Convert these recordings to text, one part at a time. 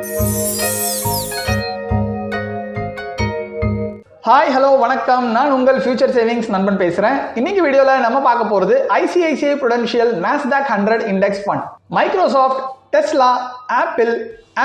Hi hello வணக்கம், நான் உங்கள் ஃபியூச்சர் சேவிங்ஸ் நண்பன் பேசுறேன். இன்னைக்கு வீடியோல நம்ம பார்க்க போறது ICICI Prudential Nasdaq 100 index fund. Microsoft, Tesla, apple,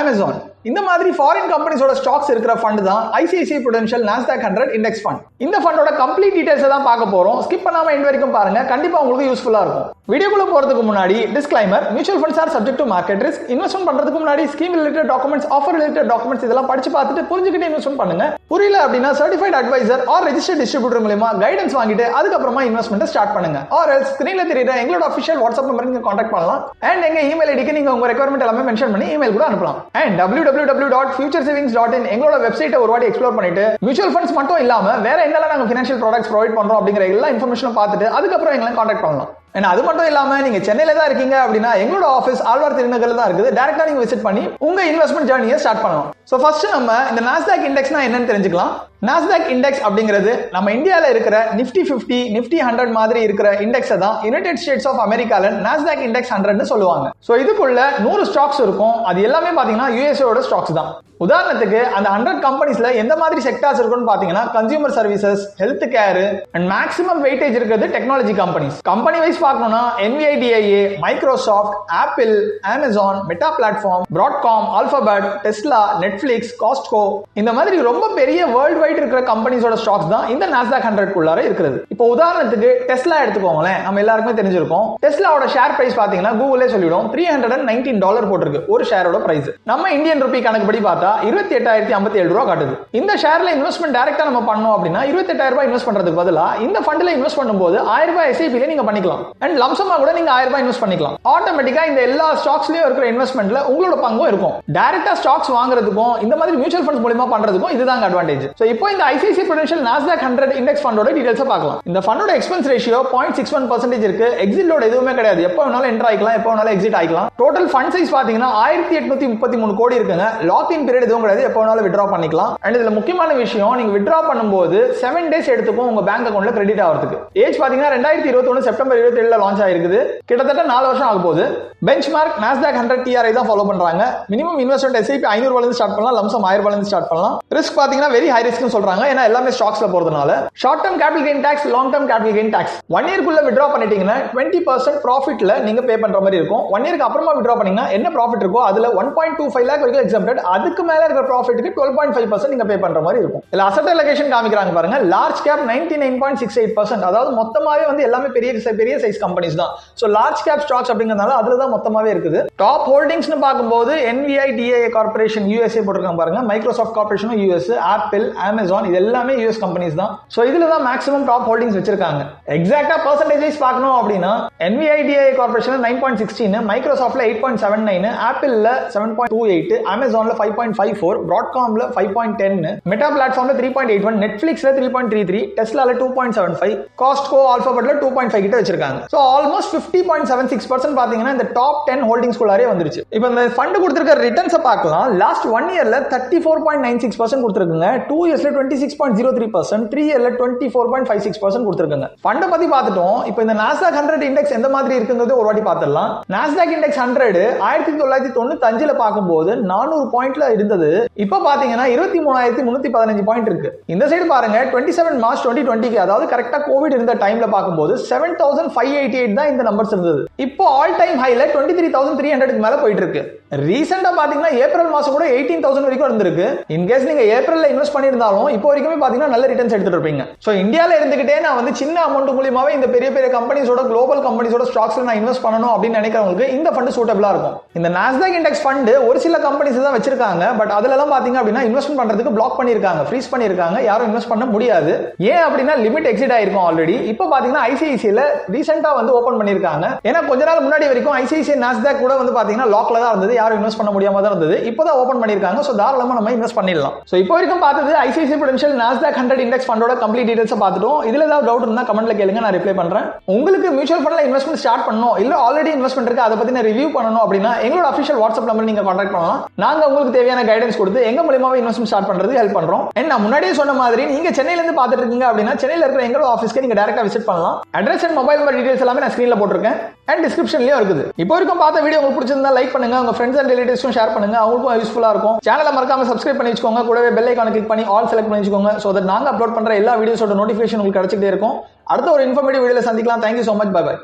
Amazon இந்த மாதிரி ஃபாரின் கம்பெனிஸோட ஸ்டாக்ஸ் இருக்கிற ஃபண்ட் தான் ICICI Prudential Nasdaq 100 index fund. இந்த ஃபண்டோட கம்ப்ளீட் டீடைல்ஸ் தான் பார்க்க போறோம். ஸ்கிப் பண்ணாம எண்ட் வரைக்கும் பாருங்க, கண்டிப்பா உங்களுக்கு யூஸ்ஃபுல்லா இருக்கும். வீடியோக்குள்ள போறதுக்கு முன்னாடி disclaimer: mutual funds are subject to market risk. Investment பண்றதுக்கு முன்னாடி scheme related documents, offer related documents இதெல்லாம் படிச்சு பார்த்துட்டு புரிஞ்சுக்கிட்டு இன்வெஸ்ட்மென்ட் பண்ணுங்க. புரியல அப்படின்னா certified advisor or registered distributor மூலமா கைடன்ஸ் வாங்கிட்டு அதுக்கப்புறமா இன்வெஸ்ட்மெண்ட் ஸ்டார்ட் பண்ணுங்க. ஆர் எல்ஸ் ஸ்கிரீன்ல தெரியுற எங்களோட அஃபிஷியல் வாட்ஸ்அப் நம்பர் நீங்க கான்டாக்ட் பண்ணலாம். அண்ட் எங்க இமெயில் ஐடிக்கு நீங்க உங்க ரெக்யர்மெண்ட் எல்லாமே மென்ஷன் பண்ணி இமெயில் கூட அனுப்பலாம். அண்ட் www.futuresavings.in எங்களோட வெப்சைட்டை ஒரு வாட்டி எக்ஸ்ப்ளோர் பண்ணிட்டு மியூச்சுவல் ஃபண்ட்ஸ் மட்டும் இல்லாம வேற என்னெல்லாம் நாங்க ஃபினான்ஷியல் ப்ராடக்ட்ஸ் ப்ரொவைட் பண்றோம் அப்படிங்கிற எல்லா இன்ஃபர்மேஷனும் பார்த்துட்டு அதுக்கப்புறம் எங்களை கான்டாக்ட் பண்ணலாம். அது மட்டும் இல்லாம நீங்க சென்னையில தான் இருக்கீங்க அப்படின்னா எங்களோட ஆஃபீஸ் ஆழ்வார் திருநகர்ல தான் இருக்குது. டைரக்டா நீங்க விசிட் பண்ணி உங்க இன்வெஸ்ட்மெண்ட் ஜர்னியை ஸ்டார்ட் பண்ணலாம். சோ ஃபர்ஸ்ட் நம்ம இந்த நாஸ்டாக் இண்டெக்ஸ்னா என்னன்னு தெரிஞ்சுக்கலாம். நாஸ்டாக் இண்டெக்ஸ் அப்படிங்கிறது நம்ம இந்தியால இருக்கிற நிஃப்டி 50, நிஃப்டி 100 மாதிரி இருக்கிற இண்டெக்ஸ் தான் யுனைடெட் ஸ்டேட்ஸ் ஆஃப் அமெரிக்கால நாஸ்டாக் இண்டெக்ஸ் 100 சொல்லுவாங்க. சோ இதுக்குள்ள 100 ஸ்டாக்ஸ் இருக்கும். அது எல்லாமே பாத்தீங்கன்னா யுஎஸ்ஏ ஸ்டாக்ஸ் தான். உதாரணத்துக்கு அந்த 100 கம்பெனிஸ்ல எந்த மாதிரி செக்டார்ஸ் இருக்குன்னு பாத்தீங்கன்னா consumer services, health care and maximum weightage இருக்கிறது டெக்னாலஜி கம்பெனிஸ். கம்பெனி வைஸ் பார்க்கணும்னா NVIDIA, Microsoft, apple, Amazon, meta platform, Broadcom, alphabet, Tesla, Netflix, Costco இந்த மாதிரி ரொம்ப பெரிய வேர்ல்ட் வைட் இருக்கிற கம்பெனிஸோட ஸ்டாக்ஸ் தான் இந்த நாஸ்டாக் 100 குள்ளார இருக்கிறது. இப்போ உதாரணத்துக்கு டெஸ்லா எடுத்துக்கோங்களேன். நம்ம எல்லாருக்குமே தெரிஞ்சிருக்கும். டெஸ்லாவோட ஷேர் பிரைஸ் பாத்தீங்கன்னா கூகுளே சொல்லிடும் $319 போட்டிருக்கு ஒரு ஷேரோட பிரைஸ். நம்ம இந்தியன் ரூபி கணக்குப்படி பார்த்தா 28,057 ரூபா காட்டுது. இந்த ஷேர்ல இன்வெஸ்ட்மெண்ட் டைரக்டா நம்ம பண்ணோம் அப்படின்னா 28,000 ரூபாய் இன்வெஸ்ட் பண்றதுக்கு பதிலா இந்த ஃபண்ட்ல இன்வெஸ்ட் பண்ணும்போது 1000 ரூபாய் SIP ல நீங்க பண்ணிக்கலாம். அண்ட் லம்சமா கூட நீங்க 1000 ரூபாய் இன்வெஸ்ட் பண்ணிக்கலாம். ஆட்டோமேட்டிக்கா இந்த எல்லா ஸ்டாக்ஸ்லயும் இருக்கிற இன்வெஸ்ட்மெண்ட்ல உங்களோட பங்கும் இருக்கும். டைரக்டா ஸ்டாக்ஸ் வாங்குறதுக்கும் இந்த மாதிரி மியூச்சுவல் ஃபண்ட்ஸ் மூலமா பண்றதுக்கும் இதுதான் அட்வான்டேஜ். சோ இப்போ இந்த ஐசிஐசிஐ புரூடென்ஷியல் நாஸ்டாக் 100 இண்டெக்ஸ் ஃபண்டோட டீடைல்ஸ் பார்க்கலாம். இந்த ஃபண்டோட எக்ஸ்பென்ஸ் ரேஷியோ 0.61% இருக்கு. எக்ஸிட் லோட் எதுவுமே கிடையாது. எப்போ வேணாலும் என்டர் ஆயிக்கலாம், எப்போ வேணாலும் எக்ஸிட் ஆயிக்கலாம். டோட்டல் ஃபண்ட் சைஸ் பாத்தீங்கன்னா 1833 கோடி இருக்குங்க. லாக் இன் பீரியட் எதுவும் கிடையாது. எப்போ வேணாலும் வித்ட்ரா பண்ணிக்கலாம். அண்ட் இதுல முக்கியமான விஷயம், நீங்க வித்ட்ரா பண்ணும்போது 7 டேஸ் எடுத்துக்கும் உங்க பேங்க் அக்கவுண்ட்ல கிரெடிட் ஆகிறதுக்கு. ஏஜ் பாத்தீங்கன்னா 2021 செப்டம்பர் 27 லான்ச் ஆயிருக்குது. கிட்டத்தட்ட 4 வருஷம் ஆக போகுது. பெஞ்ச்மார்க் நாஸ்டாக் 100 TRI தான் ஃபாலோ பண்றாங்க. மினிமம் இன்வெஸ்ட்மெண்ட் SIP 500 ரூபாயில இருந்து ஸ்டார்ட் பண்ணலாம். லம்சம் 1000 ரூபாயில இருந்து ஸ்டார்ட் பண்ணலாம். ரிஸ்க் பாத்தீங்கன்னா வெரி ஹை ரிஸ்க்னு சொல்றாங்க. ஏன்னா எல்லாமே ஸ்டாக்ஸ்ல போறதுனால. Short term capital gain tax, long term capital gain tax 1 இயர்க்குள்ள வித்ட்ரா பண்ணிட்டீங்கன்னா 20% ப்ராஃபிட்ல நீங்க பே பண்ற மாதிரி இருக்கும். 1 இயருக்கு அப்புறமா வித்ட்ரா பண்ணீங்கன்னா என்ன ப்ராஃபிட் இருக்கோ அதுல 1.25 lakh வரைக்கும் எக்ஸம்ப்டட். அதுக்கு மேல இருக்கிற ப்ராஃபிட்க்கு 12.5% நீங்க பே பண்ற மாதிரி இருக்கும். இல்ல அசெட் அலோகேஷன் காமிக்கறாங்க பாருங்க. Large cap 99.68%. அதாவது மொத்தமாவே வந்து எல்லாமே பெரிய சைஸ் கம்பெனிஸ் தான். சோ லார்ஜ் கேப் ஸ்டாக்ஸ் அப்படிங்கறதால அதுல தான் மொத்தமாவே இருக்குது. டாப் ஹோல்டிங்ஸ்னு பாக்கும்போது NVIDIA கார்ப்பரேஷன் USA போட்டுருக்காங்க பாருங்க. மைக்ரோசாஃப்ட் கார்ப்பரேஷனும் US, ஆப்பிள், அமேசான் இது எல்லாமே US கம்பெனிஸ் தான். சோ இதுல தான் மேக்ஸிமம் டாப் ஹோல்டிங்ஸ் வச்சிருக்காங்க. எக்ஸாக்ட்டா பெர்சன்டேஜ் வைஸ் பார்க்கணும் அப்படின்னா NVIDIA கார்ப்பரேஷன்ல 9.16, மைக்ரோசாஃப்ட்ல 8.79, ஆப்பிள்ல 7.28, அமேசான்ல 5.54, பிராட்காம்ல 5.10, மெட்டா பிளாட்ஃபார்ம்ல 3.81, நெட்ஃபிளிக்ஸ்ல 3.33, டெஸ்லால 2.75, காஸ்ட்கோ, ஆல்பபெட்ல 2.5 கிட்ட வச்சிருக்காங்க. சோ ஆல்மோஸ்ட் 50.76% பாத்தீங்கன்னா இந்த டாப் 10 ஹோல்டிங்ஸ் குள்ளாரே வந்துருச்சு. இப்போ இந்த ஃபண்ட் கொடுத்திருக்க ரிட்டர்ன்ஸ் பார்க்கலாம். லாஸ்ட் 1 இயர்ல 34.96% கொடுத்திருக்குங்க. 2 இயர்ஸ்ல 26.03%, 3 இயர்ல 24.56% கொடுத்திருக்காங்க. ஃபண்ட் பத்தி பார்த்துட்டோம். இப்போ இந்த நாஸ்டாக் 100 இண்டெக்ஸ் எந்த மாதிரி இருக்குங்கிறது ஒரு வாட்டி பார்த்துடலாம். நாஸ்டாக் இண்டெக்ஸ் 100 1995ல பார்க்கும்போது 400 பாயிண்ட்ல இருந்தது. இப்போ பாத்தீங்கன்னா 23,315 பாயிண்ட் இருக்கு. இந்த சைடு பாருங்க 27 மார்ச் 2020, அதாவது கரெக்டா கோவிட் இருந்த டைம்ல பார்க்கும்போது 7,588 தான் இந்த நம்பர்ஸ் இருந்தது. இப்போ ஆல் டைம் ஹைல 23,300க்கு மேல போயிட்டு இருக்கு. ரீசெண்டா பாத்தீங்கன்னா ஏப்ரல் மாசம் கூட 18,000 வரைக்கும் இருந்திருக்கு. இன்கேஸ் நீங்க ஏப்ரல்ல இன்வெஸ்ட் பண்ணியிருந்தாலும் இப்போ வரைக்குமே பாத்தீங்கன்னா நல்ல ரிட்டர்ன்ஸ் எடுத்துட்டு இருப்பீங்க. சோ இந்தியால இருந்துகிட்டே நான் வந்து சின்ன அமௌண்ட் மூலமாவே இந்த பெரிய கம்பெனிஸோட குளோபல் கம்பெனிஸோட ஸ்டாக்ஸ்ல நான் இன்வெஸ்ட் பண்ணணும் அப்படின்னு நினைக்கிறவங்களுக்கு இந்த ஃபண்ட் சூட்டபிளா இருக்கும். இந்த நாஸ்டாக் இண்டெக்ஸ் ஃபண்ட் ஒரு சில கம்பெனிஸ் தான் வச்சிருக்காங்க. பட் அதுல எல்லாம் பாத்தீங்க அப்படின்னா இன்வெஸ்ட் பண்றதுக்கு பிளாக் பண்ணிருக்காங்க, ஃப்ரீஸ் பண்ணிருக்காங்க. யாரும் இன்வெஸ்ட் பண்ண முடியாது. ஏன் அப்படின்னா லிமிட் எக்ஸிட் ஆயிருக்கும் ஆல்ரெடி. இப்போ பாத்தீங்கன்னா ஐசிஐசிஐல ரீசெண்டா வந்து ஓபன் பண்ணிருக்காங்க. ஏன்னா கொஞ்ச நாள் முன்னாடி வரைக்கும் ஐசிஐசிஐ நாஸ்டாக் கூட வந்து பாத்தீங்கன்னா லாக்ல தான் இருந்தது. யாரும் இன்வெஸ்ட் பண்ண முடியாம தான் இருந்தது. இப்போதான் ஓபன் பண்ணிருக்காங்க. சோ தாராளமா நம்ம இன்வெஸ்ட் பண்ணிடலாம். சோ இப்போ வரைக்கும் பார்த்தது ஐசிஐசிஐ புரூடென்ஷியல் நாஸ்டாக் 100 இண்டெக்ஸ் ஃபண்டோட கம்ப்ளீட் டீடைல்ஸ் பார்த்துட்டோம். இதுல ஏதாவது டவுட் இருந்தா கமெண்ட்ல கேளுங்க, நான் ரிப்ளை பண்றேன். உங்களுக்கு மியூச்சுவல் ஃபண்ட்ல இன்வெஸ்ட்மெண்ட் ஸ்டார்ட் பண்ணணும், இல்ல ஆல்ரெடி இன்வெஸ்ட்மெண்ட் இருக்கு அதை பத்தி ரிவ்யூ பண்ணணும் அப்படின்னா எங்களோட அஃபிஷியல் வாட்ஸ்அப் நம்பர் நீங்க கான்டாக்ட் பண்ணலாம். நாங்க உங்களுக்கு தேவையான தேவையான கைடன்ஸ் கொடுத்து எங்க மூலமாவே இன்வெஸ்ட்மெண்ட் ஸ்டார்ட் பண்றது ஹெல்ப் பண்றோம். நான் முன்னாடியே சொன்ன மாதிரி நீங்க சென்னையில இருந்து பார்த்துட்டு இருக்கீங்க அப்படின்னா சென்னையில இருக்கிற எங்களோட ஆஃபீஸ்க்கு நீங்க டைரக்டா விசிட் பண்ணலாம். Address and mobile number details எல்லாமே நான் ஸ்கிரீன்ல போட்டிருக்கேன் அண்ட் டிஸ்கிரிப்ஷன்லயும் இருக்குது. இப்போ வரைக்கும் பார்த்த வீடியோ உங்களுக்கு பிடிச்சிருந்தா லைக் பண்ணுங்க, உங்க ஃப்ரெண்ட்ஸ் அண்ட் ரிலேட்டிவ்ஸ்க்கும் ஷேர் பண்ணுங்க, அவங்களுக்கும் யூஸ்ஃபுல்லா இருக்கும். சேனலை மறக்காம சப்ஸ்கிரைப் பண்ணி வச்சுக்கோங்க, கூடவே பெல் ஐகானை கிளிக் பண்ணி ஆல் செலக்ட் பண்ணி வச்சுக்கோங்க. சோ தட் நாங்க அப்லோட் பண்ற எல்லா வீடியோஸோட நோட்டிஃபிகேஷன் உங்களுக்கு கிடைச்சிட்டே இருக்கும். அடுத்த ஒரு இன்ஃபர்மேட்டிவ் வீடியோல சந்திக்கலாம். Thank you so much. Bye by.